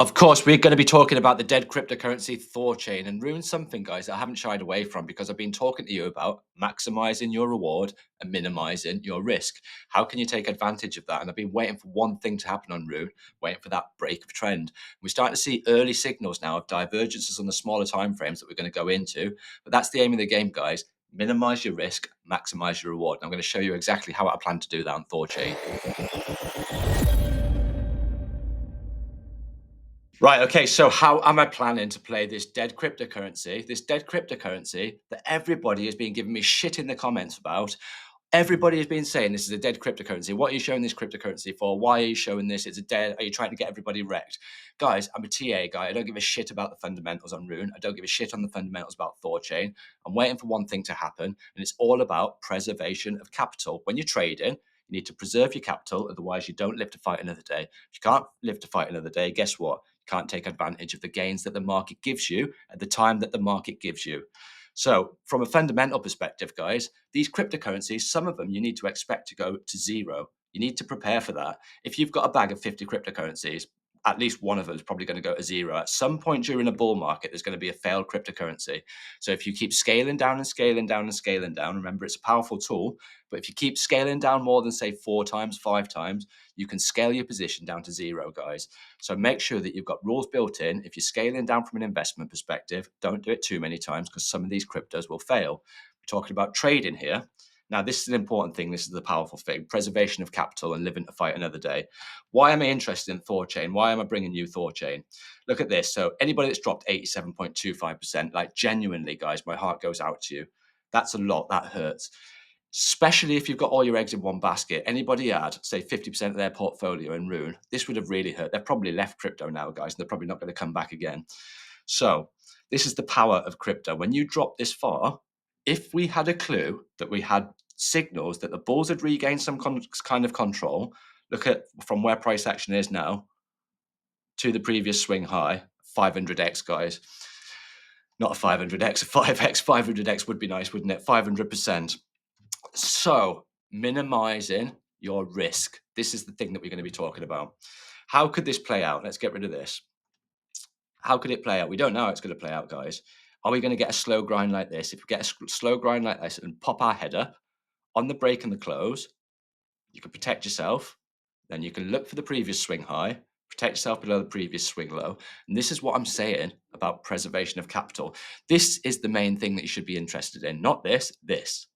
Of course, we're going to be talking about the dead cryptocurrency Thorchain, and Rune's something, guys, that I haven't shied away from because I've been talking to you about maximizing your reward and minimizing your risk. How can you take advantage of that? And I've been waiting for one thing to happen on Rune, waiting for that break of trend. We're starting to see early signals now of divergences on the smaller time frames that we're going to go into, but that's the aim of the game, guys. Minimize your risk, maximize your reward. And I'm going to show you exactly how I plan to do that on Thorchain. Right, okay, so how am I planning to play this dead cryptocurrency? This dead cryptocurrency that everybody has been giving me shit in the comments about. Everybody has been saying this is a dead cryptocurrency. What are you showing this cryptocurrency for? Why are you showing this? It's a dead. Are you trying to get everybody wrecked? Guys, I'm a TA guy. I don't give a shit about the fundamentals on Rune. I don't give a shit on the fundamentals about Thorchain. I'm waiting for one thing to happen, and it's all about preservation of capital. When you're trading, you need to preserve your capital, otherwise you don't live to fight another day. If you can't live to fight another day, guess what? Can't take advantage of the gains that the market gives you at the time that the market gives you. So, from a fundamental perspective, guys, these cryptocurrencies, some of them you need to expect to go to zero. You need to prepare for that. If you've got a bag of 50 cryptocurrencies, at least one of them is probably going to go to zero. At some point during a bull market, there's going to be a failed cryptocurrency. So if you keep scaling down and scaling down and scaling down, remember it's a powerful tool, but if you keep scaling down more than say 4 times, 5 times, you can scale your position down to zero, guys. So make sure that you've got rules built in. If you're scaling down from an investment perspective, don't do it too many times because some of these cryptos will fail. We're talking about trading here. Now, this is an important thing. This is the powerful thing: preservation of capital and living to fight another day. Why am I interested in Thorchain? Why am I bringing you Thorchain? Look at this. So anybody that's dropped 87.25%, like genuinely, guys, my heart goes out to you. That's a lot. That hurts. Especially if you've got all your eggs in one basket. Anybody had, say, 50% of their portfolio in Rune, this would have really hurt. They've probably left crypto now, guys, and they're probably not going to come back again. So this is the power of crypto. When you drop this far, if we had a clue that we had signals that the bulls had regained some kind of control, look at from where price action is now to the previous swing high, 500x, guys. Not a 500x, a 5x, 500x would be nice, wouldn't it? 500%. So, minimizing your risk. This is the thing that we're going to be talking about. How could this play out? Let's get rid of this. How could it play out? We don't know how it's going to play out, guys. Are we going to get a slow grind like this? If we get a slow grind like this and pop our head up on the break and the close, you can protect yourself. Then you can look for the previous swing high, protect yourself below the previous swing low. And this is what I'm saying about preservation of capital. This is the main thing that you should be interested in, not this, this.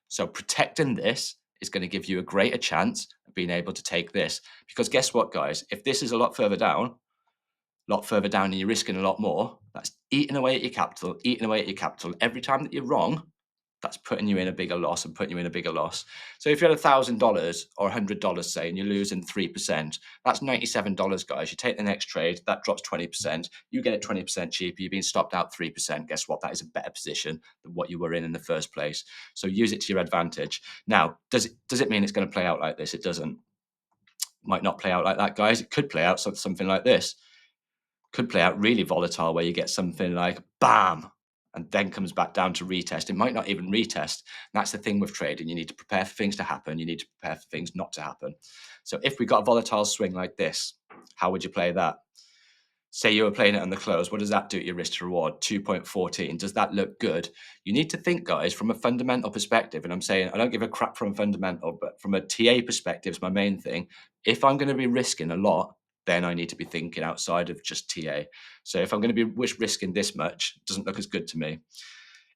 So protecting this is going to give you a greater chance of being able to take this. Because guess what, guys? If this is a lot further down and you're risking a lot more, that's eating away at your capital, eating away at your capital. Every time that you're wrong, that's putting you in a bigger loss and putting you in a bigger loss. So if you had $1,000 or $100, say, and you're losing 3%, that's $97, guys. You take the next trade, that drops 20%. You get it 20% cheaper. You're being stopped out 3%. Guess what? That is a better position than what you were in the first place. So use it to your advantage. Now, does it mean it's going to play out like this? It doesn't. Might not play out like that, guys. It could play out something like this. Could play out really volatile where you get something like bam, and then comes back down to retest. It might not even retest. And that's the thing with trading. You need to prepare for things to happen. You need to prepare for things not to happen. So if we got a volatile swing like this, how would you play that? Say you were playing it on the close. What does that do to your risk to reward? 2.14. Does that look good? You need to think, guys, from a fundamental perspective. And I'm saying I don't give a crap from a fundamental, but from a TA perspective is my main thing. If I'm going to be risking a lot, then I need to be thinking outside of just TA. So if I'm going to be risking this much, it doesn't look as good to me.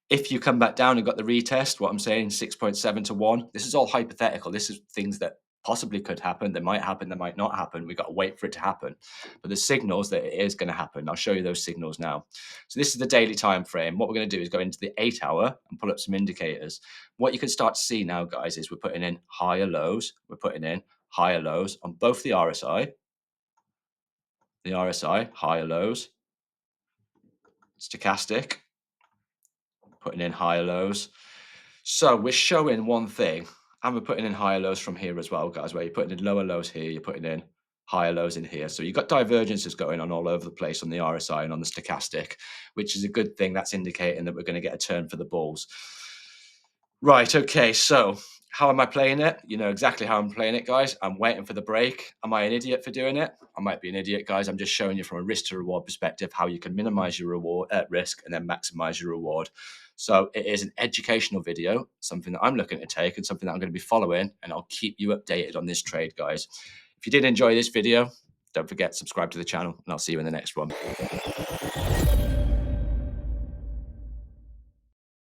If you come back down and got the retest, what I'm saying, 6.7 to 1, this is all hypothetical. This is things that possibly could happen. They might happen. They might not happen. We've got to wait for it to happen. But the signals that it is going to happen. I'll show you those signals now. So this is the daily time frame. What we're going to do is go into the 8 hour and pull up some indicators. What you can start to see now, guys, is we're putting in higher lows. We're putting in higher lows on both the RSI, higher lows, stochastic, putting in higher lows. So we're showing one thing, and we're putting in higher lows from here as well, guys, where you're putting in lower lows here, you're putting in higher lows in here. So you've got divergences going on all over the place on the RSI and on the stochastic, which is a good thing. That's indicating that we're going to get a turn for the bulls. Right, okay, so How am I playing it? You know exactly how I'm playing it, guys. I'm waiting for the break. Am I an idiot for doing it? I might be an idiot, guys. I'm just showing you from a risk to reward perspective how you can minimize your reward risk and then maximize your reward. So it is an educational video, something that I'm looking to take and something that I'm going to be following, and I'll keep you updated on this trade, guys. If you did enjoy this video, don't forget, subscribe to the channel, and I'll see you in the next one.